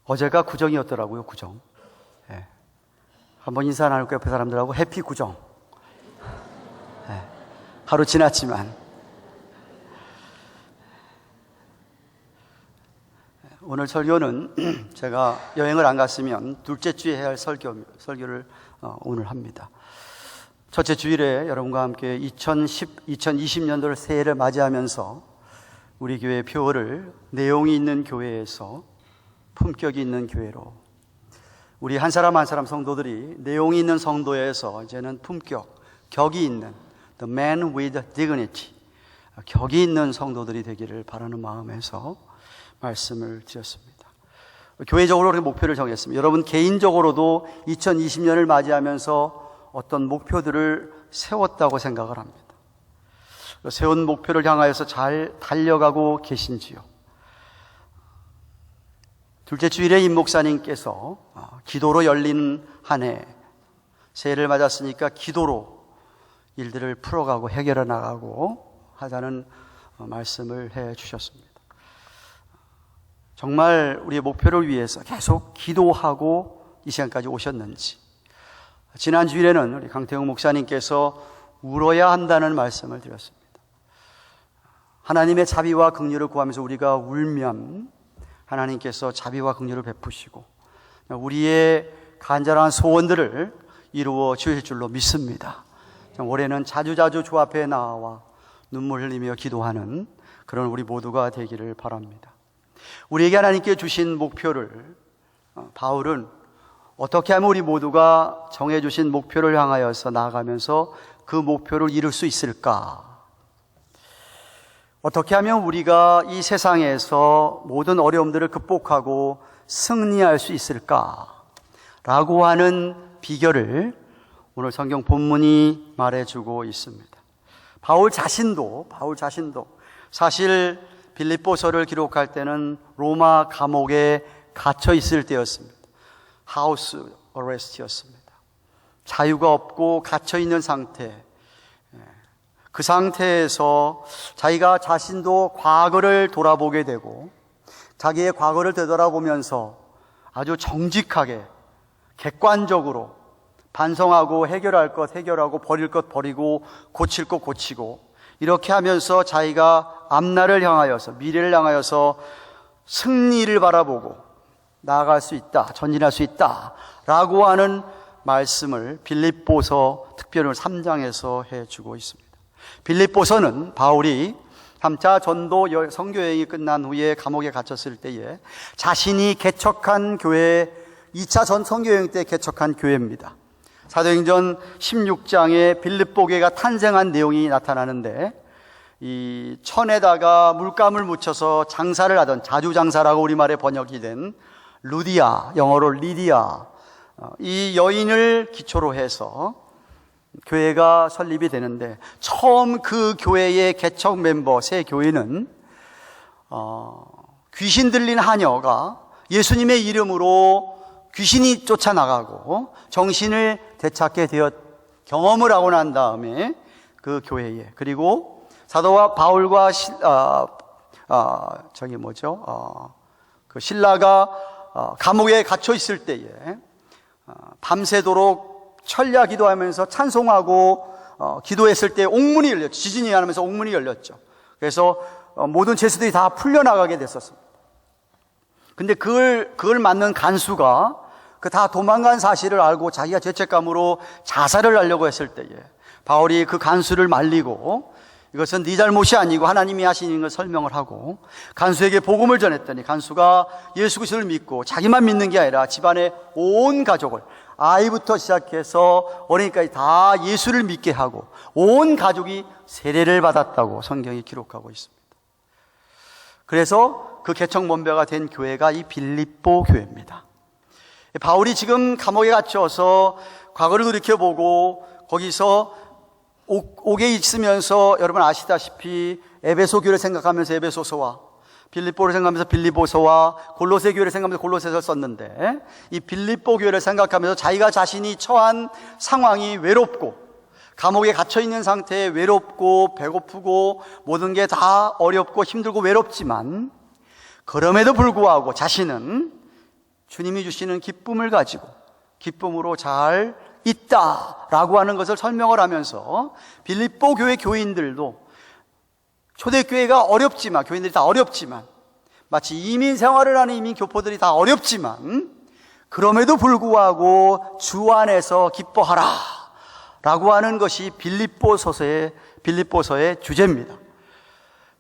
어제가 구정이었더라고요. 구정. 예. 한번 인사 나눌 거 옆에 사람들하고 해피 구정. 예. 하루 지났지만 오늘 설교는 제가 여행을 안 갔으면 둘째 주에 해야 할 설교를 오늘 합니다. 첫째 주일에 여러분과 함께 2020년도를 새해를 맞이하면서 우리 교회의 표어를 내용이 있는 교회에서 품격이 있는 교회로, 우리 한 사람 한 사람 성도들이 내용이 있는 성도에서 이제는 품격, 격이 있는 The man with dignity, 격이 있는 성도들이 되기를 바라는 마음에서 말씀을 드렸습니다. 교회적으로 그렇게 목표를 정했습니다. 여러분 개인적으로도 2020년을 맞이하면서 어떤 목표들을 세웠다고 생각을 합니다. 세운 목표를 향하여서 잘 달려가고 계신지요? 둘째 주일에 임 목사님께서 기도로 열린 한 해, 새해를 맞았으니까 기도로 일들을 풀어가고 해결해 나가고 하자는 말씀을 해 주셨습니다. 정말 우리의 목표를 위해서 계속 기도하고 이 시간까지 오셨는지, 지난 주일에는 우리 강태웅 목사님께서 울어야 한다는 말씀을 드렸습니다. 하나님의 자비와 긍휼을 구하면서 우리가 울면 하나님께서 자비와 긍휼을 베푸시고 우리의 간절한 소원들을 이루어 주실 줄로 믿습니다. 올해는 자주자주 주 앞에 나와 눈물 흘리며 기도하는 그런 우리 모두가 되기를 바랍니다. 우리에게 하나님께 주신 목표를 바울은 어떻게 하면 우리 모두가 정해주신 목표를 향하여서 나아가면서 그 목표를 이룰 수 있을까? 어떻게 하면 우리가 이 세상에서 모든 어려움들을 극복하고 승리할 수 있을까? 라고 하는 비결을 오늘 성경 본문이 말해주고 있습니다. 바울 자신도 사실 빌립보서를 기록할 때는 로마 감옥에 갇혀 있을 때였습니다. 하우스 어레스트였습니다. 자유가 없고 갇혀 있는 상태, 그 상태에서 자기가 자신도 과거를 돌아보게 되고 자기의 과거를 되돌아보면서 아주 정직하게 객관적으로 반성하고 해결할 것 해결하고 버릴 것 버리고 고칠 것 고치고 이렇게 하면서 자기가 앞날을 향하여서 미래를 향하여서 승리를 바라보고 나아갈 수 있다, 전진할 수 있다 라고 하는 말씀을 빌립보서 특별히 3장에서 해주고 있습니다. 빌립보서는 바울이 3차 전도 선교여행이 끝난 후에 감옥에 갇혔을 때에 자신이 개척한 교회, 2차 전 선교여행 때 개척한 교회입니다. 사도행전 16장에 빌립보교회가 탄생한 내용이 나타나는데, 이 천에다가 물감을 묻혀서 장사를 하던, 자주장사라고 우리말에 번역이 된 루디아, 영어로 리디아, 이 여인을 기초로 해서 교회가 설립이 되는데, 처음 그 교회의 개척 멤버 새 교회는 귀신 들린 하녀가 예수님의 이름으로 귀신이 쫓아나가고 정신을 되찾게 되었 경험을 하고 난 다음에 그 교회에, 그리고 사도와 바울과 그 신라가 감옥에 갇혀 있을 때에 밤새도록 철야 기도하면서 찬송하고 기도했을 때 옥문이 열렸죠. 지진이 나면서 옥문이 열렸죠. 그래서 모든 죄수들이 다 풀려나가게 됐었습니다. 근데 그걸 맞는 간수가 그 다 도망간 사실을 알고 자기가 죄책감으로 자살을 하려고 했을 때에 바울이 그 간수를 말리고 이것은 네 잘못이 아니고 하나님이 하시는 걸 설명을 하고 간수에게 복음을 전했더니 간수가 예수 그리스도를 믿고 자기만 믿는 게 아니라 집안의 온 가족을, 아이부터 시작해서 어린이까지 다 예수를 믿게 하고 온 가족이 세례를 받았다고 성경이 기록하고 있습니다. 그래서 그 개척門배가 된 교회가 이 빌립보 교회입니다. 바울이 지금 감옥에 갇혀서 과거를 돌이켜보고 거기서 옥에 있으면서 여러분 아시다시피 에베소 교회를 생각하면서 에베소서와 빌립보를 생각하면서 빌립보서와 골로새 교회를 생각하면서 골로새서를 썼는데, 이 빌립보 교회를 생각하면서 자기가 자신이 처한 상황이 외롭고 감옥에 갇혀있는 상태에 외롭고 배고프고 모든 게 다 어렵고 힘들고 외롭지만 그럼에도 불구하고 자신은 주님이 주시는 기쁨을 가지고 기쁨으로 잘 있다라고 하는 것을 설명을 하면서 빌립보 교회 교인들도 초대교회가 어렵지만, 교인들이 다 어렵지만, 마치 이민 생활을 하는 이민 교포들이 다 어렵지만, 그럼에도 불구하고 주 안에서 기뻐하라 라고 하는 것이 빌립보서의 주제입니다.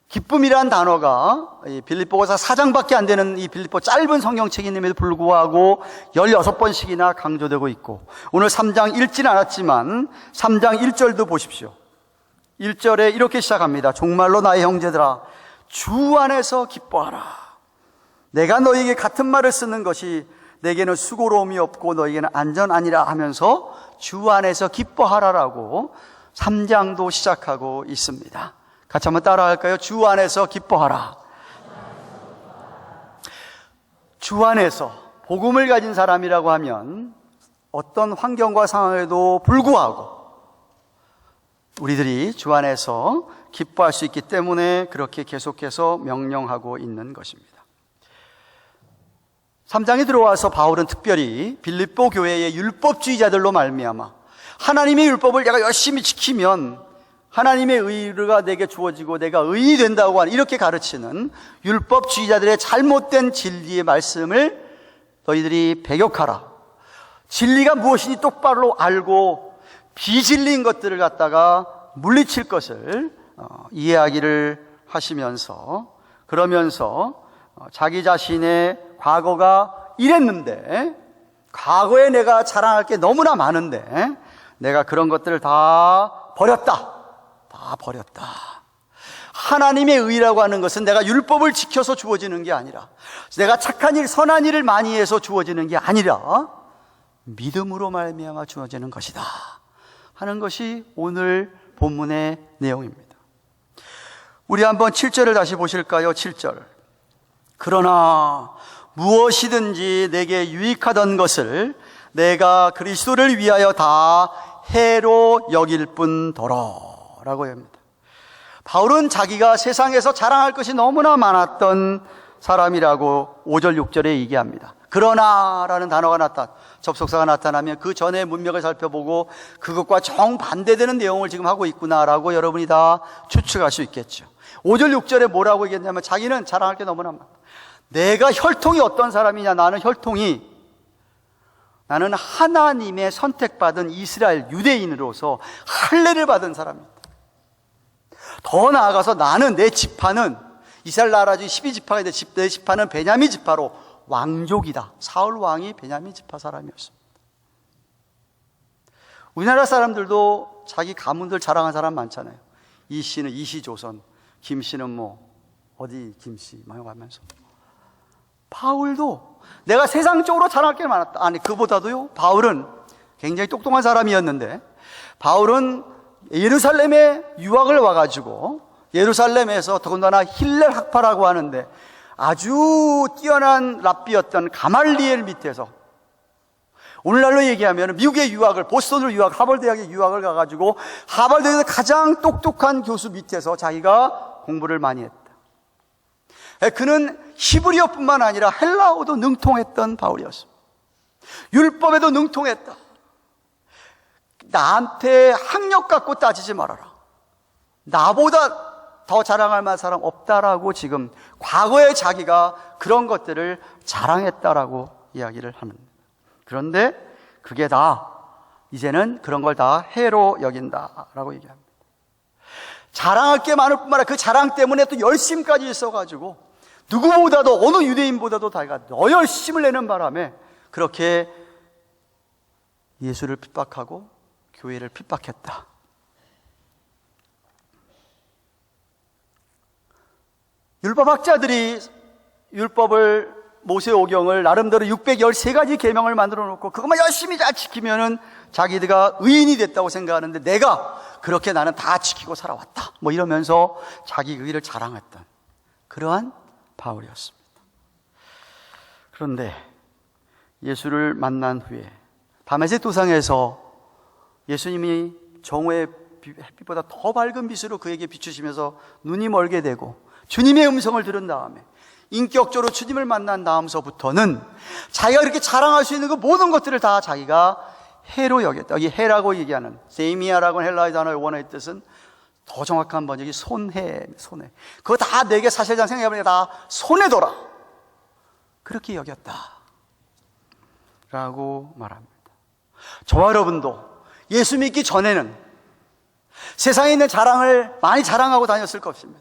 기쁨이란 단어가 빌립보서 4장밖에 안 되는 이 빌립보 짧은 성경책임에도 불구하고 16번씩이나 강조되고 있고, 오늘 3장 읽지는 않았지만 3장 1절도 보십시오. 1절에 이렇게 시작합니다. 정말로 나의 형제들아, 주 안에서 기뻐하라. 내가 너희에게 같은 말을 쓰는 것이 내게는 수고로움이 없고 너희에게는 안전 아니라 하면서 주 안에서 기뻐하라라고 3장도 시작하고 있습니다. 같이 한번 따라할까요? 주 안에서 기뻐하라. 주 안에서 복음을 가진 사람이라고 하면 어떤 환경과 상황에도 불구하고 우리들이 주 안에서 기뻐할 수 있기 때문에 그렇게 계속해서 명령하고 있는 것입니다. 3장에 들어와서 바울은 특별히 빌립보 교회의 율법주의자들로 말미암아 하나님의 율법을 내가 열심히 지키면 하나님의 의가 내게 주어지고 내가 의인이 된다고 하는, 이렇게 가르치는 율법주의자들의 잘못된 진리의 말씀을 너희들이 배격하라. 진리가 무엇인지 똑바로 알고 비진리인 것들을 갖다가 물리칠 것을 이해하기를 하시면서, 그러면서 자기 자신의 과거가 이랬는데, 과거에 내가 자랑할 게 너무나 많은데 내가 그런 것들을 다 버렸다. 하나님의 의라고 하는 것은 내가 율법을 지켜서 주어지는 게 아니라, 내가 착한 일, 선한 일을 많이 해서 주어지는 게 아니라 믿음으로 말미암아 주어지는 것이다 하는 것이 오늘 본문의 내용입니다. 우리 한번 7절을 다시 보실까요? 7절. 그러나 무엇이든지 내게 유익하던 것을 내가 그리스도를 위하여 다 해로 여길 뿐더러 라고 합니다. 바울은 자기가 세상에서 자랑할 것이 너무나 많았던 사람이라고 5절 6절에 얘기합니다. 그러나 라는 단어가 접속사가 나타나면 그 전에 문맥을 살펴보고 그것과 정반대되는 내용을 지금 하고 있구나라고 여러분이 다 추측할 수 있겠죠. 5절 6절에 뭐라고 얘기했냐면 자기는 자랑할 게 너무나 많다. 내가 혈통이 어떤 사람이냐, 나는 하나님의 선택받은 이스라엘 유대인으로서 할례를 받은 사람입니다. 더 나아가서 나는, 내 지파는 이스라엘 나라 중 12지파가 있는데 내 지파는 베냐민 지파로 왕족이다. 사울 왕이 베냐민 지파 사람이었습니다. 우리나라 사람들도 자기 가문들 자랑한 사람 많잖아요. 이 씨는 이시조선, 김 씨는 어디 김씨 막 하면서. 바울도 내가 세상적으로 자랑할 게 많았다. 아니, 그보다도요, 바울은 굉장히 똑똑한 사람이었는데, 바울은 예루살렘에 유학을 와가지고 예루살렘에서 더군다나 힐렐 학파라고 하는데 아주 뛰어난 랍비였던 가말리엘 밑에서, 오늘날로 얘기하면 미국의 유학을, 보스턴으로 하버드 대학에 유학을 가가지고 하버드 대학에서 가장 똑똑한 교수 밑에서 자기가 공부를 많이 했다. 그는 히브리어뿐만 아니라 헬라어도 능통했던 바울이었습니다. 율법에도 능통했다. 나한테 학력 갖고 따지지 말아라. 나보다 더 자랑할 만한 사람 없다라고 지금 과거에 자기가 그런 것들을 자랑했다라고 이야기를 하는. 그런데 그게 다 이제는 그런 걸 다 해로 여긴다라고 얘기합니다. 자랑할 게 많을 뿐만 아니라 그 자랑 때문에 또 열심까지 있어가지고 누구보다도, 어느 유대인보다도 자기가 더 열심을 내는 바람에 그렇게 예수를 핍박하고 교회를 핍박했다. 율법학자들이 율법을, 모세오경을 나름대로 613가지 계명을 만들어 놓고 그것만 열심히 잘 지키면은 자기들가 의인이 됐다고 생각하는데, 내가 그렇게 나는 다 지키고 살아왔다 이러면서 자기 의를 자랑했던 그러한 바울이었습니다. 그런데 예수를 만난 후에 다메섹 도상에서 예수님이 정오의 햇빛보다 더 밝은 빛으로 그에게 비추시면서 눈이 멀게 되고 주님의 음성을 들은 다음에 인격적으로 주님을 만난 다음서부터는 자기가 그렇게 자랑할 수 있는 그 모든 것들을 다 자기가 해로 여겼다. 여기 해라고 얘기하는 세이미아라고 헬라어 단어의 원어의 뜻은 더 정확한 번역이 손해. 그거 다 내게 사실상 생각해보니까 다 손해둬라. 그렇게 여겼다 라고 말합니다. 저와 여러분도 예수 믿기 전에는 세상에 있는 자랑을 많이 자랑하고 다녔을 것입니다.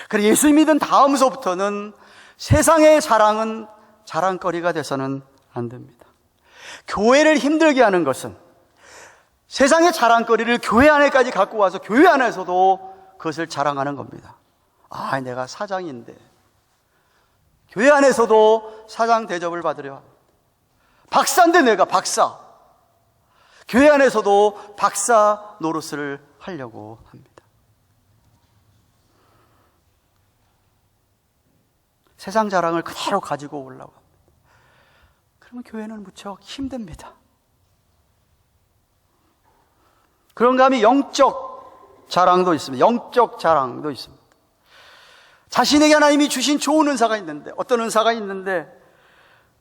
그래서 예수 믿은 다음서부터는 세상의 자랑은 자랑거리가 돼서는 안 됩니다. 교회를 힘들게 하는 것은 세상의 자랑거리를 교회 안에까지 갖고 와서 교회 안에서도 그것을 자랑하는 겁니다. 아, 내가 사장인데. 교회 안에서도 사장 대접을 받으려 합니다. 박사인데 내가 박사. 교회 안에서도 박사 노릇을 하려고 합니다. 세상 자랑을 그대로 가지고 오려고 합니다. 그러면 교회는 무척 힘듭니다. 그런가 하면 영적 자랑도 있습니다. 영적 자랑도 있습니다. 자신에게 하나님이 주신 좋은 은사가 있는데, 어떤 은사가 있는데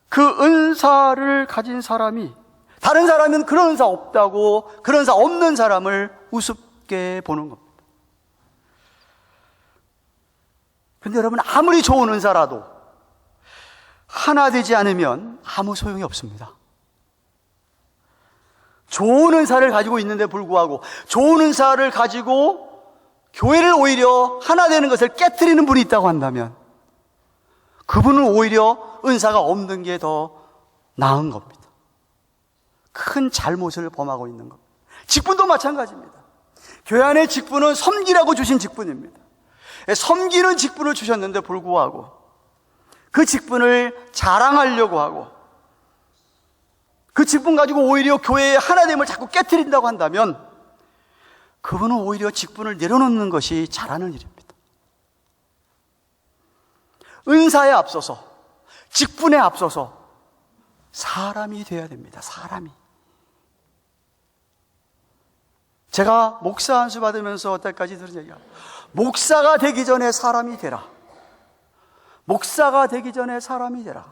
그 은사를 가진 사람이 다른 사람은 그런 은사 없다고, 그런 은사 없는 사람을 우습게 보는 겁니다. 근데 여러분, 아무리 좋은 은사라도 하나 되지 않으면 아무 소용이 없습니다. 좋은 은사를 가지고 있는데 불구하고 좋은 은사를 가지고 교회를 오히려 하나 되는 것을 깨트리는 분이 있다고 한다면 그분은 오히려 은사가 없는 게 더 나은 겁니다. 큰 잘못을 범하고 있는 겁니다. 직분도 마찬가지입니다. 교회 안의 직분은 섬기라고 주신 직분입니다. 섬기는 직분을 주셨는데 불구하고 그 직분을 자랑하려고 하고 그 직분 가지고 오히려 교회의 하나됨을 자꾸 깨트린다고 한다면 그분은 오히려 직분을 내려놓는 것이 잘하는 일입니다. 은사에 앞서서, 직분에 앞서서 사람이 되어야 됩니다. 사람이. 제가 목사 안수 받으면서 어때까지 들은 얘기가, 목사가 되기 전에 사람이 되라. 목사가 되기 전에 사람이 되라.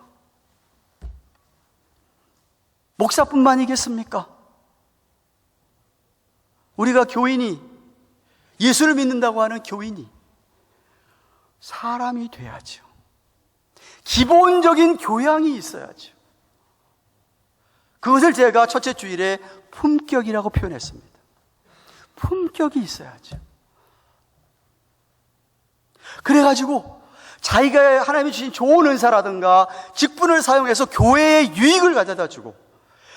목사뿐만이겠습니까? 우리가 교인이, 예수를 믿는다고 하는 교인이 사람이 돼야죠. 기본적인 교양이 있어야죠. 그것을 제가 첫째 주일에 품격이라고 표현했습니다. 품격이 있어야죠. 그래가지고 자기가 하나님이 주신 좋은 은사라든가 직분을 사용해서 교회의 유익을 가져다 주고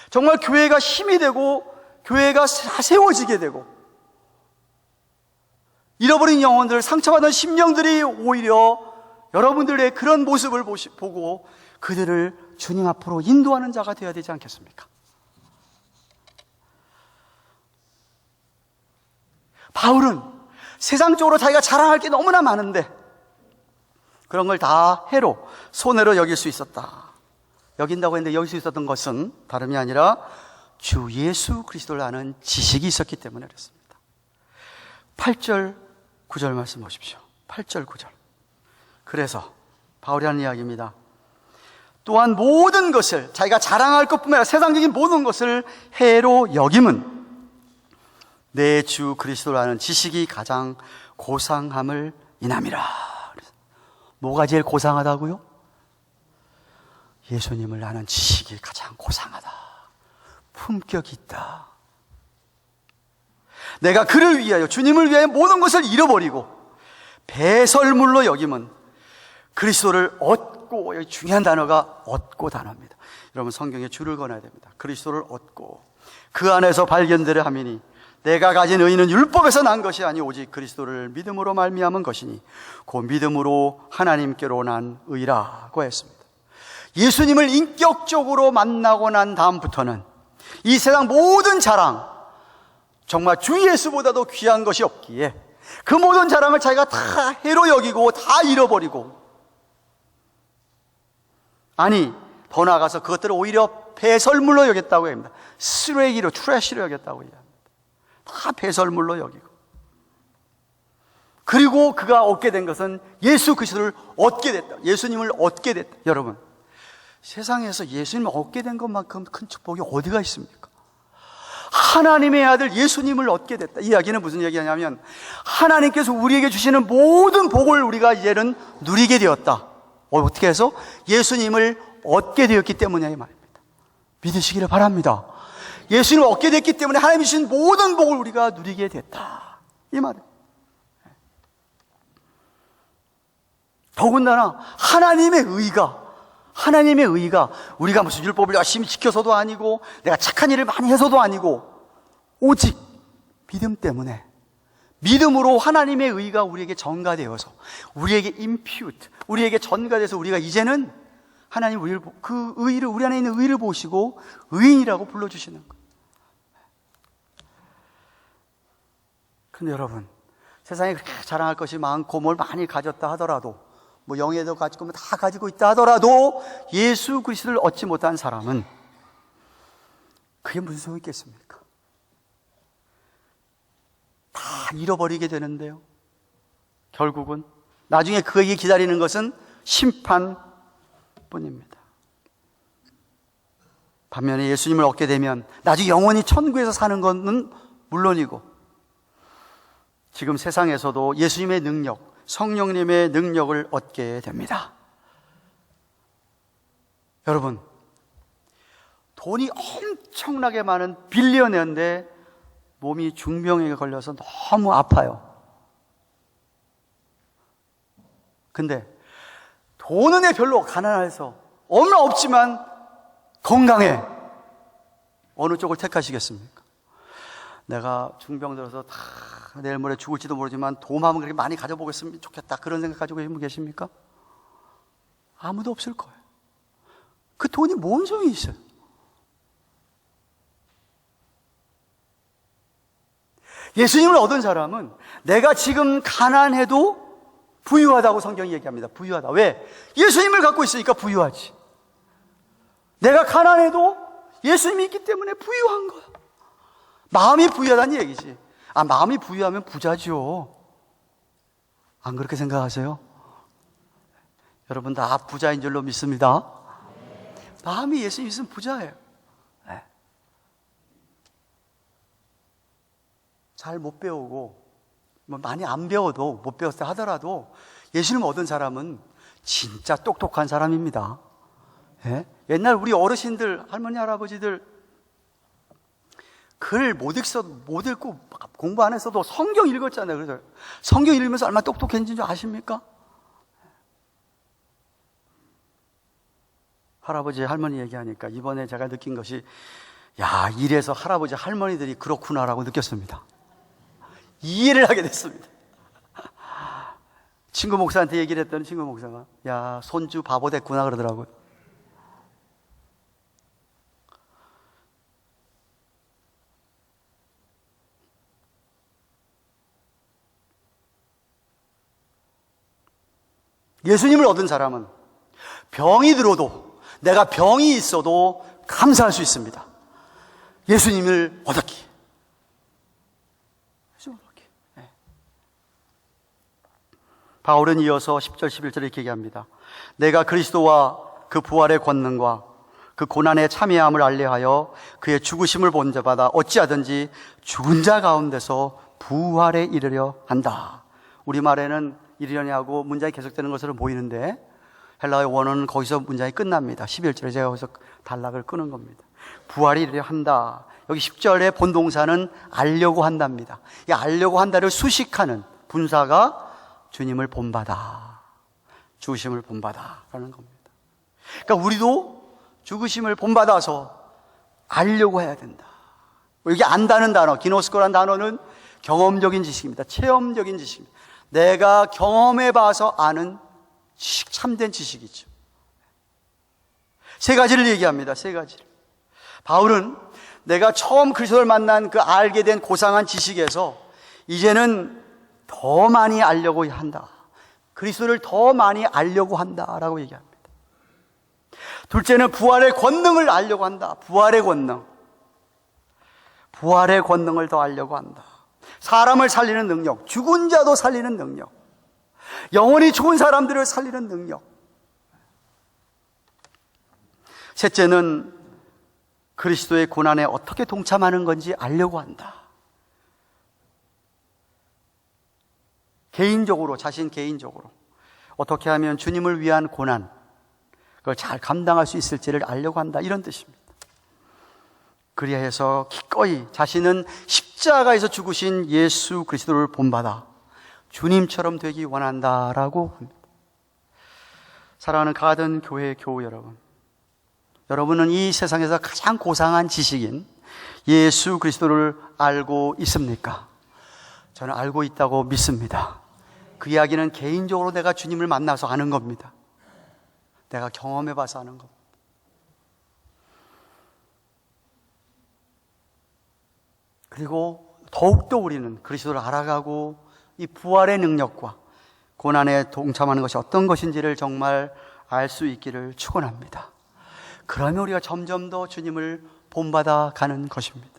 정말 교회가 힘이 되고 교회가 세워지게 되고 잃어버린 영혼들, 상처받은 심령들이 오히려 여러분들의 그런 모습을 보고 그들을 주님 앞으로 인도하는 자가 되어야 되지 않겠습니까? 바울은 세상적으로 자기가 자랑할 게 너무나 많은데 그런 걸 다 해로, 손해로 여길 수 있었다. 여긴다고 했는데 여길 수 있었던 것은 다름이 아니라 주 예수 그리스도를 아는 지식이 있었기 때문에 그랬습니다. 8절, 9절 말씀 보십시오. 8절, 9절. 그래서 바울이 하는 이야기입니다. 또한 모든 것을, 자기가 자랑할 것뿐만 아니라 세상적인 모든 것을 해로 여김은 내 주 그리스도를 아는 지식이 가장 고상함을 인함이라. 뭐가 제일 고상하다고요? 예수님을 아는 지식이 가장 고상하다. 품격이 있다. 내가 그를 위하여, 주님을 위하여 모든 것을 잃어버리고 배설물로 여김은 그리스도를 얻고, 여기 중요한 단어가 얻고 단어입니다. 여러분 성경에 줄을 그어놔야 됩니다. 그리스도를 얻고 그 안에서 발견되려 함이니 내가 가진 의는 율법에서 난 것이 아니 오직 그리스도를 믿음으로 말미암은 것이니 그 믿음으로 하나님께로 난 의라고 했습니다. 예수님을 인격적으로 만나고 난 다음부터는 이 세상 모든 자랑, 정말 주 예수보다도 귀한 것이 없기에 그 모든 자랑을 자기가 다 해로 여기고 다 잃어버리고, 아니 더 나아가서 그것들을 오히려 배설물로 여겼다고 합니다. 쓰레기로, 트래시로 여겼다고 합니다. 다 배설물로 여기고 그리고 그가 얻게 된 것은 예수 그리스도를 얻게 됐다. 예수님을 얻게 됐다. 여러분, 세상에서 예수님을 얻게 된 것만큼 큰 축복이 어디가 있습니까? 하나님의 아들 예수님을 얻게 됐다. 이 이야기는 무슨 이야기냐면 하나님께서 우리에게 주시는 모든 복을 우리가 이제는 누리게 되었다. 어떻게 해서? 예수님을 얻게 되었기 때문에 이 말입니다. 믿으시기를 바랍니다. 예수님을 얻게 됐기 때문에 하나님이 주신 모든 복을 우리가 누리게 됐다. 이 말입니다. 더군다나 하나님의 의가 우리가 무슨 율법을 열심히 지켜서도 아니고 내가 착한 일을 많이 해서도 아니고 오직 믿음 때문에, 믿음으로 하나님의 의가 우리에게 전가되어서 우리에게 impute, 우리에게 전가돼서 우리가 이제는 하나님 그 의를, 우리 안에 있는 의를 보시고 의인이라고 불러주시는 거예요. 근데 여러분, 세상에 그렇게 자랑할 것이 많고 뭘 많이 가졌다 하더라도, 뭐 영예도 가지고 다 가지고 있다 하더라도 예수 그리스도를 얻지 못한 사람은 그게 무슨 소용이 있겠습니까? 다 잃어버리게 되는데요. 결국은 나중에 그에게 기다리는 것은 심판뿐입니다. 반면에 예수님을 얻게 되면 나중에 영원히 천국에서 사는 것은 물론이고, 지금 세상에서도 예수님의 능력, 성령님의 능력을 얻게 됩니다. 여러분, 돈이 엄청나게 많은 빌리어네어인데 몸이 중병에 걸려서 너무 아파요. 근데 돈은 별로 가난해서 얼마 없지만 건강해. 어느 쪽을 택하시겠습니까? 내가 중병 들어서 다 내일 모레 죽을지도 모르지만 도움하면 그렇게 많이 가져보겠으면 좋겠다, 그런 생각 가지고 계십니까? 아무도 없을 거예요. 그 돈이 뭔 소용이 있어요? 예수님을 얻은 사람은 내가 지금 가난해도 부유하다고 성경이 얘기합니다. 부유하다. 왜? 예수님을 갖고 있으니까 부유하지. 내가 가난해도 예수님이 있기 때문에 부유한 거야. 마음이 부유하다는 얘기지. 마음이 부유하면 부자죠. 안 그렇게 생각하세요? 여러분 다 부자인 줄로 믿습니다. 마음이 예수님 있으면 부자예요. 네. 잘 못 배우고 많이 안 배워도, 못 배웠다 하더라도 예수님 얻은 사람은 진짜 똑똑한 사람입니다. 네? 옛날 우리 어르신들, 할머니, 할아버지들 글 못 읽고 공부 안 했어도 성경 읽었잖아요. 그래서 성경 읽으면서 얼마나 똑똑했는지 아십니까? 할아버지, 할머니 얘기하니까 이번에 제가 느낀 것이, 야, 이래서 할아버지, 할머니들이 그렇구나라고 느꼈습니다. 이해를 하게 됐습니다. 친구 목사한테 얘기를 했더니 친구 목사가, 야, 손주 바보 됐구나 그러더라고요. 예수님을 얻은 사람은 병이 들어도, 내가 병이 있어도 감사할 수 있습니다. 예수님을 얻었기에. 네. 바울은 이어서 10절 11절에 이렇게 얘기합니다. 내가 그리스도와 그 부활의 권능과 그 고난의 참여함을 알려하여 그의 죽으심을 본받아 어찌하든지 죽은 자 가운데서 부활에 이르려 한다. 우리말에는 이르려냐고 문장이 계속되는 것으로 보이는데 헬라어의 원어는 거기서 문장이 끝납니다. 11절에 제가 거기서 단락을 끄는 겁니다. 부활이 이르려 한다. 여기 10절의 본동사는 알려고 한답니다. 이 알려고 한다를 수식하는 분사가 주님을 본받아, 죽으심을 본받아 라는 겁니다. 그러니까 우리도 죽으심을 본받아서 알려고 해야 된다. 여기 안다는 단어, 기노스코라는 단어는 경험적인 지식입니다. 체험적인 지식입니다. 내가 경험해봐서 아는 지식, 참된 지식이죠. 세 가지를 얘기합니다. 세 가지를. 바울은 내가 처음 그리스도를 만난 그 알게 된 고상한 지식에서 이제는 더 많이 알려고 한다. 그리스도를 더 많이 알려고 한다라고 얘기합니다. 둘째는 부활의 권능을 알려고 한다. 부활의 권능. 부활의 권능을 더 알려고 한다. 사람을 살리는 능력, 죽은 자도 살리는 능력, 영혼이 죽은 사람들을 살리는 능력. 셋째는 그리스도의 고난에 어떻게 동참하는 건지 알려고 한다. 개인적으로, 자신 개인적으로 어떻게 하면 주님을 위한 고난, 그걸 잘 감당할 수 있을지를 알려고 한다, 이런 뜻입니다. 그리하여서 기꺼이 자신은 십자가에서 죽으신 예수 그리스도를 본받아 주님처럼 되기 원한다라고 합니다. 사랑하는 가든 교회 교우 여러분, 여러분은 이 세상에서 가장 고상한 지식인 예수 그리스도를 알고 있습니까? 저는 알고 있다고 믿습니다. 그 이야기는 개인적으로 내가 주님을 만나서 아는 겁니다. 내가 경험해봐서 아는 겁니다. 그리고 더욱더 우리는 그리스도를 알아가고 이 부활의 능력과 고난에 동참하는 것이 어떤 것인지를 정말 알 수 있기를 축원합니다. 그러면 우리가 점점 더 주님을 본받아 가는 것입니다.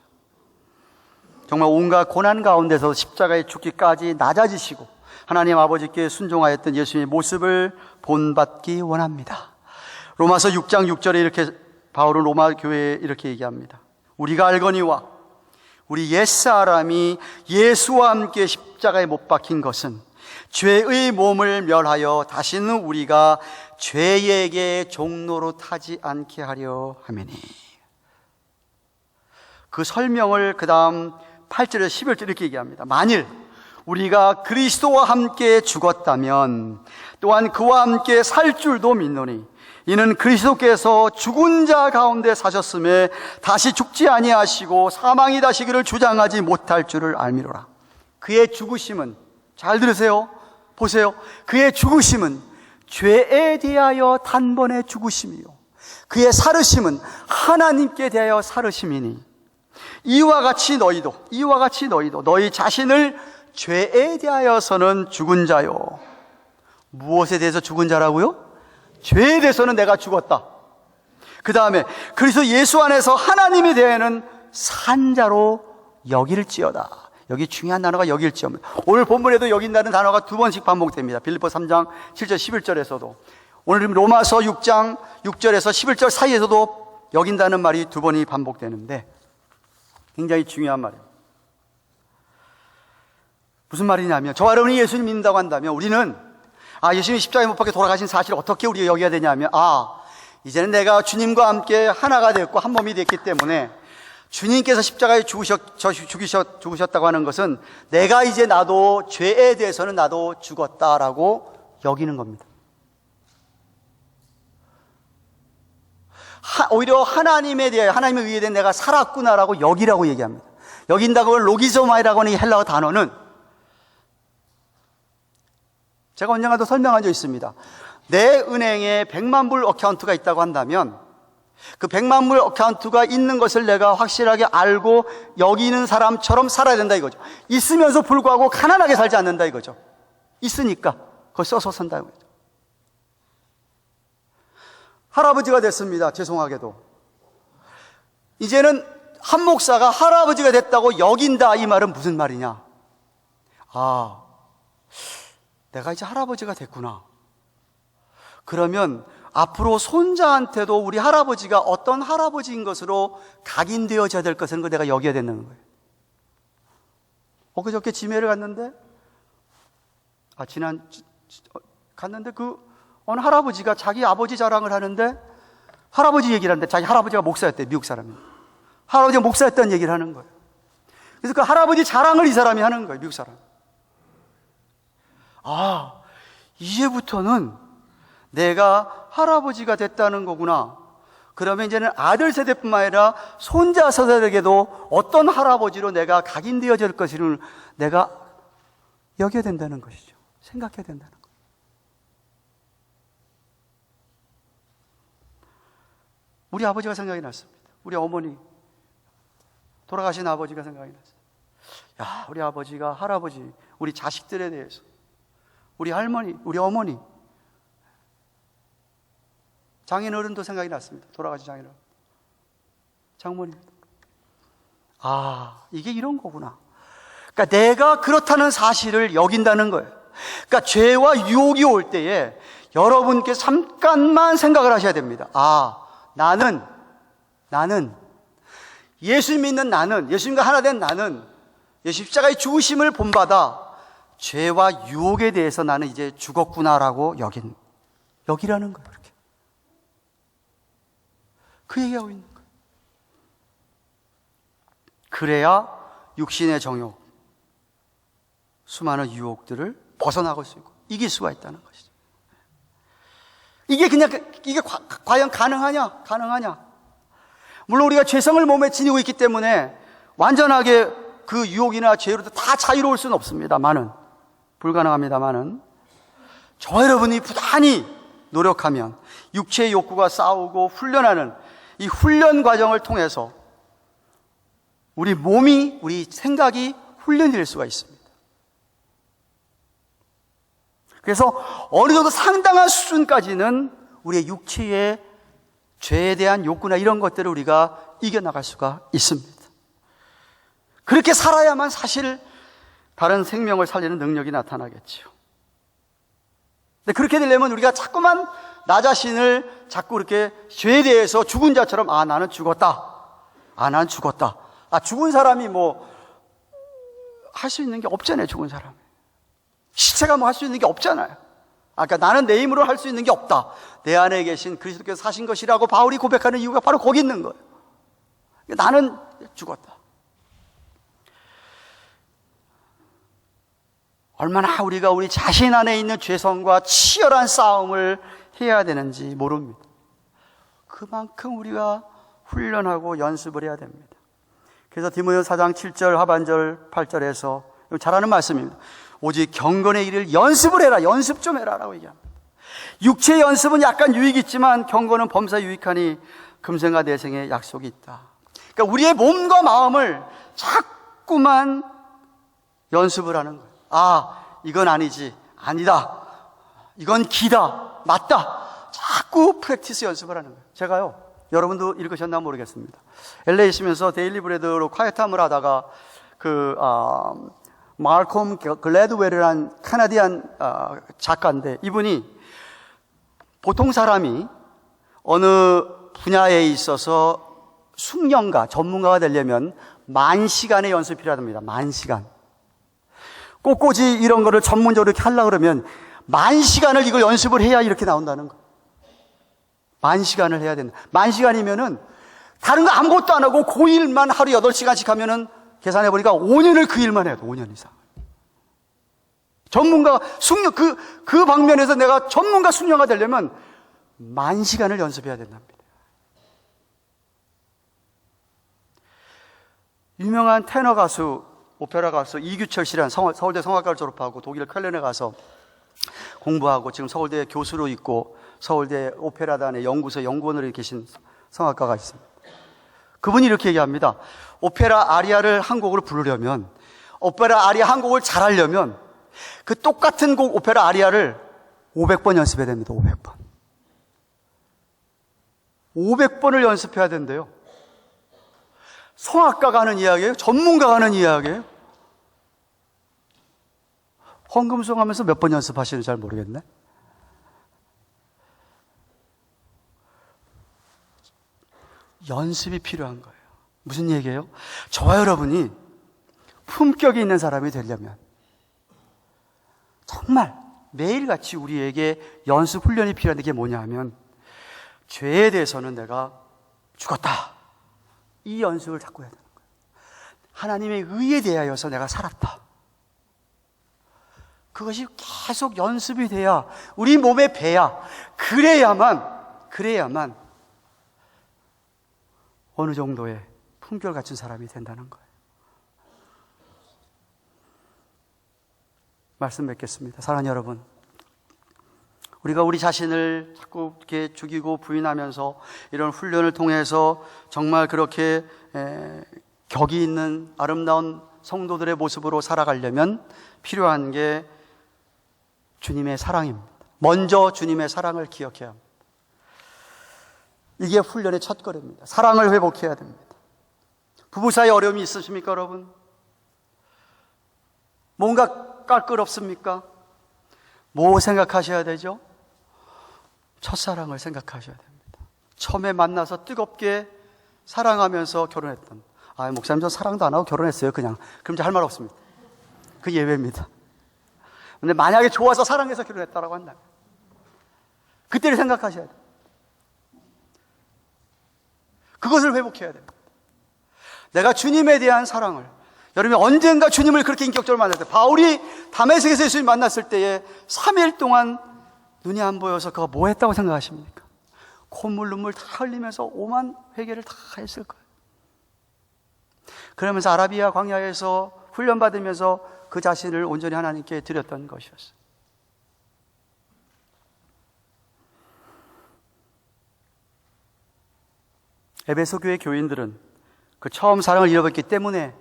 정말 온갖 고난 가운데서 십자가에 죽기까지 낮아지시고 하나님 아버지께 순종하였던 예수님의 모습을 본받기 원합니다. 로마서 6장 6절에 이렇게 바울은 로마 교회에 이렇게 얘기합니다. 우리가 알거니와 우리 옛사람이 예수와 함께 십자가에 못 박힌 것은 죄의 몸을 멸하여 다시는 우리가 죄에게 종로로 타지 않게 하려 함이니. 그 설명을 그 다음 8절에서 11절 이렇게 얘기합니다. 만일 우리가 그리스도와 함께 죽었다면 또한 그와 함께 살 줄도 믿노니 이는 그리스도께서 죽은 자 가운데 사셨음에 다시 죽지 아니하시고 사망이 다시 그를 주장하지 못할 줄을 알미로라. 그의 죽으심은, 잘 들으세요, 보세요, 그의 죽으심은 죄에 대하여 단번에 죽으심이요 그의 살으심은 하나님께 대하여 살으심이니 이와 같이 너희도 너희 자신을 죄에 대하여서는 죽은 자요. 무엇에 대해서 죽은 자라고요? 죄에 대해서는 내가 죽었다. 그 다음에 그리스도 예수 안에서 하나님에 대해서는 산 자로 여길지어다. 여기 중요한 단어가 여길지어다. 오늘 본문에도 여긴다는 단어가 두 번씩 반복됩니다. 빌립보 3장 7절 11절에서도, 오늘 로마서 6장 6절에서 11절 사이에서도 여긴다는 말이 두 번이 반복되는데 굉장히 중요한 말이에요. 무슨 말이냐면, 저와 여러분이 예수님 믿는다고 한다면 우리는 예수님이 십자가에 못 박혀 돌아가신 사실을 어떻게 우리가 여겨야 되냐면, 이제는 내가 주님과 함께 하나가 됐고 한 몸이 됐기 때문에 주님께서 십자가에 죽으셨다고 하는 것은 내가 이제 나도 죄에 대해서는 나도 죽었다라고 여기는 겁니다. 오히려 하나님에 대해, 하나님에 의해 내가 살았구나라고 여기라고 얘기합니다. 여긴다고 로기조마이라고 하는 이 헬라어 단어는, 제가 언젠가도 설명한 적 있습니다. 내 은행에 100만 불 어카운트가 있다고 한다면 그 100만 불 어카운트가 있는 것을 내가 확실하게 알고 여기는 사람처럼 살아야 된다 이거죠. 있으면서 불구하고 가난하게 살지 않는다 이거죠. 있으니까 그걸 써서 산다 이거죠. 할아버지가 됐습니다. 죄송하게도 이제는 한 목사가 할아버지가 됐다고 여긴다, 이 말은 무슨 말이냐? 내가 이제 할아버지가 됐구나. 그러면 앞으로 손자한테도 우리 할아버지가 어떤 할아버지인 것으로 각인되어져야 될 것은 걸 내가 여겨야 된다는 거예요. 엊그저께 지매를 갔는데, 갔는데 어느 할아버지가 자기 아버지 자랑을 하는데, 할아버지 얘기를 하는데 자기 할아버지가 목사였대, 미국 사람이. 할아버지가 목사였다는 얘기를 하는 거예요. 그래서 그 할아버지 자랑을 이 사람이 하는 거예요, 미국 사람. 이제부터는 내가 할아버지가 됐다는 거구나. 그러면 이제는 아들 세대뿐만 아니라 손자 세대에게도 어떤 할아버지로 내가 각인되어질 것을 내가 여겨야 된다는 것이죠. 생각해야 된다는 거예요. 우리 아버지가 생각이 났습니다. 우리 어머니, 돌아가신 아버지가 생각이 났어요. 우리 아버지가 할아버지, 우리 자식들에 대해서, 우리 할머니, 우리 어머니, 장인어른도 생각이 났습니다. 돌아가신 장인어른, 장모님. 이게 이런 거구나. 그러니까 내가 그렇다는 사실을 여긴다는 거예요. 그러니까 죄와 유혹이 올 때에 여러분께 잠깐만 생각을 하셔야 됩니다. 나는 예수 믿는 나는, 예수님과 하나 된 나는 예수 십자가의 죽으심을 본받아 죄와 유혹에 대해서 나는 이제 죽었구나라고 여기라는 거예요. 그렇게. 그 얘기하고 있는 거예요. 그래야 육신의 정욕, 수많은 유혹들을 벗어나갈 수 있고 이길 수가 있다는 것이죠. 이게 과연 가능하냐? 물론 우리가 죄성을 몸에 지니고 있기 때문에 완전하게 그 유혹이나 죄로도 다 자유로울 수는 없습니다만은, 불가능합니다만은, 저와 여러분이 부단히 노력하면 육체의 욕구가 싸우고 훈련하는 이 훈련 과정을 통해서 우리 몸이, 우리 생각이 훈련이 될 수가 있습니다. 그래서 어느 정도 상당한 수준까지는 우리의 육체의 죄에 대한 욕구나 이런 것들을 우리가 이겨나갈 수가 있습니다. 그렇게 살아야만 사실 다른 생명을 살리는 능력이 나타나겠죠. 근데 그렇게 되려면 우리가 자꾸만 나 자신을 자꾸 이렇게 죄에 대해서 죽은 자처럼 나는 죽었다. 난 죽었다. 죽은 사람이 할 수 있는 게 없잖아요. 죽은 사람이. 시체가 할 수 있는 게 없잖아요. 그러니까 나는 내 힘으로 할 수 있는 게 없다. 내 안에 계신 그리스도께서 사신 것이라고 바울이 고백하는 이유가 바로 거기 있는 거예요. 나는 죽었다. 얼마나 우리가 우리 자신 안에 있는 죄성과 치열한 싸움을 해야 되는지 모릅니다. 그만큼 우리가 훈련하고 연습을 해야 됩니다. 그래서 디모데후서 4장 7절 하반절 8절에서 잘 아는 말씀입니다. 오직 경건의 일을 연습을 해라. 연습 좀 해라라고 얘기합니다. 육체의 연습은 약간 유익이 있지만 경건은 범사에 유익하니 금생과 내생의 약속이 있다. 그러니까 우리의 몸과 마음을 자꾸만 연습을 하는 거예요. 이건 아니지. 아니다. 이건 기다. 맞다. 자꾸 프랙티스 연습을 하는 거예요. 제가요, 여러분도 읽으셨나 모르겠습니다. LA에 있으면서 데일리 브레드로 콰이어타임을 하다가 말콤 글래드웰이라는 캐나디안 작가인데, 이분이 보통 사람이 어느 분야에 있어서 숙련가, 전문가가 되려면 10,000시간의 연습이 필요합니다. 10,000시간. 꽃꽂이 이런 거를 전문적으로 이렇게 하려고 그러면 10,000시간을 이걸 연습을 해야 이렇게 나온다는 거. 10,000시간을 해야 된다. 10,000시간이면은 다른 거 아무것도 안 하고 그 일만 하루 8시간씩 하면은 계산해보니까 5년을 그 일만 해야 돼. 5년 이상. 전문가, 숙련, 그 방면에서 내가 전문가 숙련가 되려면 10,000시간을 연습해야 된답니다. 유명한 테너 가수, 오페라 가수 이규철 씨라는 서울대 성악과를 졸업하고 독일 쾰른에 가서 공부하고 지금 서울대 교수로 있고 서울대 오페라단의 연구원으로 계신 성악가가 있습니다. 그분이 이렇게 얘기합니다. 오페라 아리아를 한 곡을 부르려면, 오페라 아리아 한 곡을 잘하려면 그 똑같은 곡 오페라 아리아를 500번 연습해야 됩니다. 500번. 500번을 연습해야 된대요. 성악가가 하는 이야기예요? 전문가가 하는 이야기예요? 헌금송 하면서 몇 번 연습하시는지 잘 모르겠네. 연습이 필요한 거예요. 무슨 얘기예요? 저와 여러분이 품격이 있는 사람이 되려면 정말 매일같이 우리에게 연습 훈련이 필요한데, 그게 뭐냐 하면 죄에 대해서는 내가 죽었다. 이 연습을 자꾸 해야 되는 거예요. 하나님의 의에 대하여서 내가 살았다. 그것이 계속 연습이 돼야, 우리 몸에 배야. 그래야만 어느 정도의 품격 갖춘 사람이 된다는 거예요. 말씀 맺겠습니다. 사랑하는 여러분, 우리가 우리 자신을 자꾸 이렇게 죽이고 부인하면서 이런 훈련을 통해서 정말 그렇게 격이 있는 아름다운 성도들의 모습으로 살아가려면 필요한 게 주님의 사랑입니다. 먼저 주님의 사랑을 기억해야 합니다. 이게 훈련의 첫걸음입니다. 사랑을 회복해야 됩니다. 부부 사이에 어려움이 있으십니까, 여러분? 뭔가 깔끔없습니까? 뭐 생각하셔야 되죠? 첫사랑을 생각하셔야 됩니다. 처음에 만나서 뜨겁게 사랑하면서 결혼했던, 목사님 저 사랑도 안 하고 결혼했어요 그냥. 그럼 이제 할 말 없습니다. 그 예외입니다. 근데 만약에 좋아서 사랑해서 결혼했다라고 한다면 그때를 생각하셔야 돼요. 그것을 회복해야 됩니다. 내가 주님에 대한 사랑을, 여러분이 언젠가 주님을 그렇게 인격적으로 만날 때, 바울이 다메섹에서 예수님 만났을 때에 3일 동안 눈이 안 보여서 그가 뭐 했다고 생각하십니까? 콧물 눈물 다 흘리면서 오만 회개를 다 했을 거예요. 그러면서 아라비아 광야에서 훈련받으면서 그 자신을 온전히 하나님께 드렸던 것이었어요. 에베소 교회 교인들은 그 처음 사랑을 잃어버렸기 때문에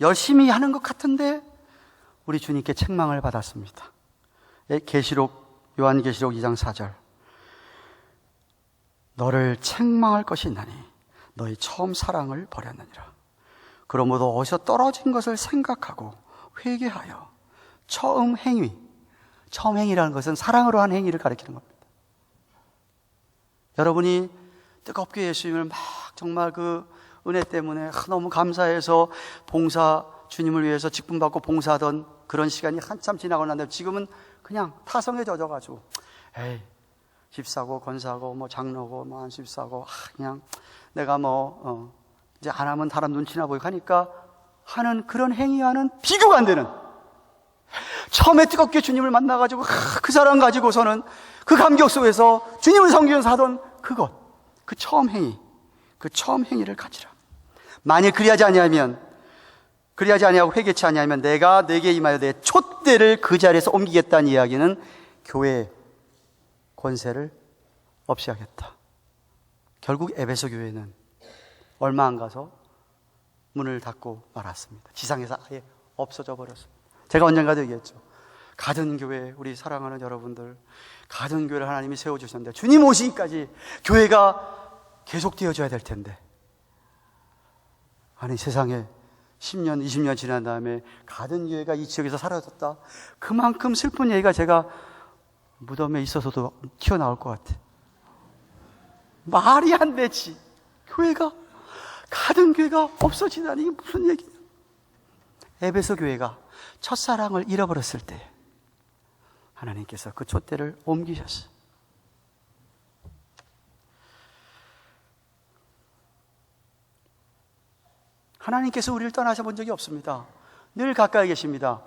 열심히 하는 것 같은데 우리 주님께 책망을 받았습니다. 요한계시록 2장 4절. 너를 책망할 것이 있나니 너의 처음 사랑을 버렸느니라. 그러므로 어디서 떨어진 것을 생각하고 회개하여 처음 행위라는 것은 사랑으로 한 행위를 가리키는 겁니다. 여러분이 뜨겁게 예수님을 막 정말 그 은혜 때문에 너무 감사해서 주님을 위해서 직분받고 봉사하던 그런 시간이 한참 지나고 난 다음에 지금은 그냥 타성에 젖어가지고 집 사고 건 사고 뭐 장로고 뭐 안집 사고 그냥 내가 이제 안 하면 사람 눈치나 보이고 하니까 하는 그런 행위와는 비교가 안 되는, 처음에 뜨겁게 주님을 만나가지고 그 사랑 가지고서는 그 감격 속에서 주님을 섬기면서 하던 그 처음 행위를 가지라. 만일 그리하지 아니하고 회개치 아니하면 내가 내게 임하여 내 촛대를 그 자리에서 옮기겠다는 이야기는 교회의 권세를 없이 하겠다. 결국 에베소 교회는 얼마 안 가서 문을 닫고 말았습니다. 지상에서 아예 없어져 버렸습니다. 제가 언젠가도 얘기했죠. 가든교회, 우리 사랑하는 여러분들, 가든교회를 하나님이 세워주셨는데 주님 오시기까지 교회가 계속되어져야 될 텐데, 아니 세상에 10년, 20년 지난 다음에 가든교회가 이 지역에서 사라졌다, 그만큼 슬픈 얘기가 제가 무덤에 있어서도 튀어나올 것 같아. 말이 안 되지. 가든교회가 없어지다니, 이게 무슨 얘기냐. 에베소 교회가 첫사랑을 잃어버렸을 때 하나님께서 그 촛대를 옮기셨어요. 하나님께서 우리를 떠나셔 본 적이 없습니다. 늘 가까이 계십니다.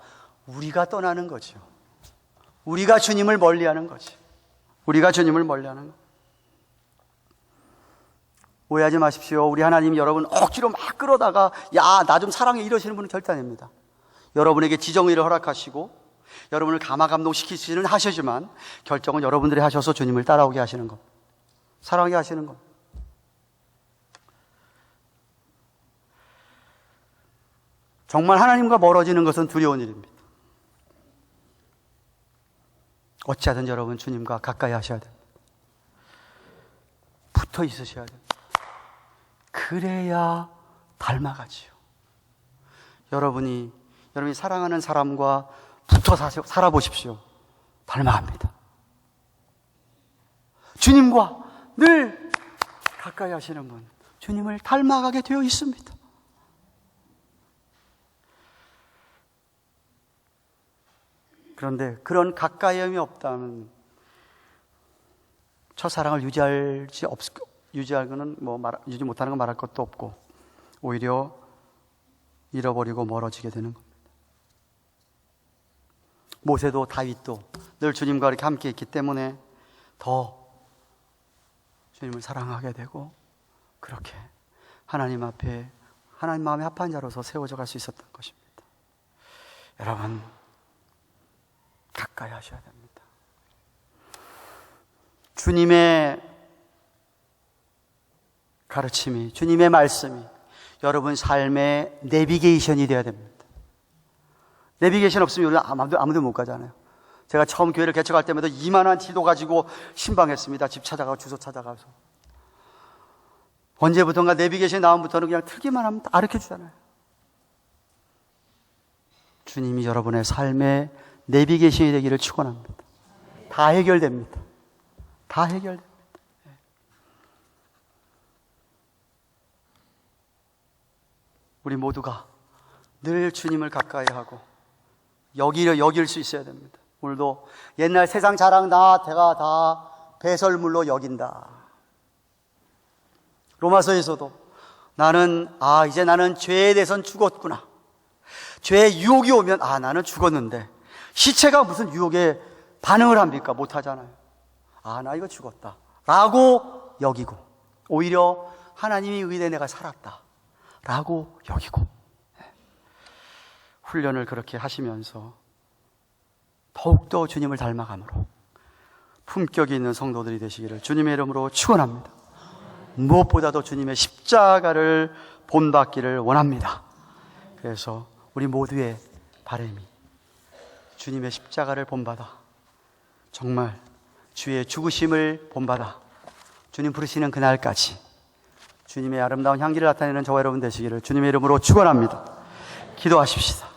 우리가 떠나는 거죠. 우리가 주님을 멀리하는 거지. 오해하지 마십시오. 우리 하나님 여러분 억지로 막 끌어다가 나 좀 사랑해 이러시는 분은 절대 아닙니다. 여러분에게 지정의를 허락하시고 여러분을 감화감동시키시는 하시지만 결정은 여러분들이 하셔서 주님을 따라오게 하시는 것, 사랑하게 하시는 것. 정말 하나님과 멀어지는 것은 두려운 일입니다. 어찌하든 여러분 주님과 가까이 하셔야 됩니다. 붙어 있으셔야 됩니다. 그래야 닮아가지요. 여러분이 사랑하는 사람과 붙어 살아보십시오. 닮아갑니다. 주님과 늘 가까이 하시는 분, 주님을 닮아가게 되어 있습니다. 그런데 그런 가까이함이 없다면 첫사랑을 유지하고는 유지 못하는 건 말할 것도 없고 오히려 잃어버리고 멀어지게 되는 겁니다. 모세도 다윗도 늘 주님과 이렇게 함께 있기 때문에 더 주님을 사랑하게 되고 그렇게 하나님 앞에 하나님 마음에 합한 자로서 세워져 갈 수 있었던 것입니다. 여러분 가까이 하셔야 됩니다. 주님의 가르침이, 주님의 말씀이 여러분 삶의 내비게이션이 되어야 됩니다. 내비게이션 없으면 우리 아무도 못 가잖아요. 제가 처음 교회를 개척할 때마다 이만한 지도 가지고 신방했습니다. 집 찾아가고 주소 찾아가서. 언제부턴가 내비게이션 나온부터는 그냥 틀기만 하면 다 가르쳐 주잖아요. 주님이 여러분의 삶의 내비게이션이 되기를 축원합니다. 다 해결됩니다. 다 해결됩니다. 우리 모두가 늘 주님을 가까이 하고 여길 수 있어야 됩니다. 오늘도 옛날 세상 자랑 내가 다 배설물로 여긴다. 로마서에서도 이제 나는 죄에 대해서는 죽었구나. 죄의 유혹이 오면 나는 죽었는데 시체가 무슨 유혹에 반응을 합니까? 못하잖아요. 나 이거 죽었다 라고 여기고, 오히려 하나님이 의대 내가 살았다 라고 여기고, 훈련을 그렇게 하시면서 더욱더 주님을 닮아감으로 품격이 있는 성도들이 되시기를 주님의 이름으로 축원합니다. 무엇보다도 주님의 십자가를 본받기를 원합니다. 그래서 우리 모두의 바람이 주님의 십자가를 본받아 정말 주의 죽으심을 본받아 주님 부르시는 그날까지 주님의 아름다운 향기를 나타내는 저와 여러분 되시기를 주님의 이름으로 축원합니다. 기도하십시다.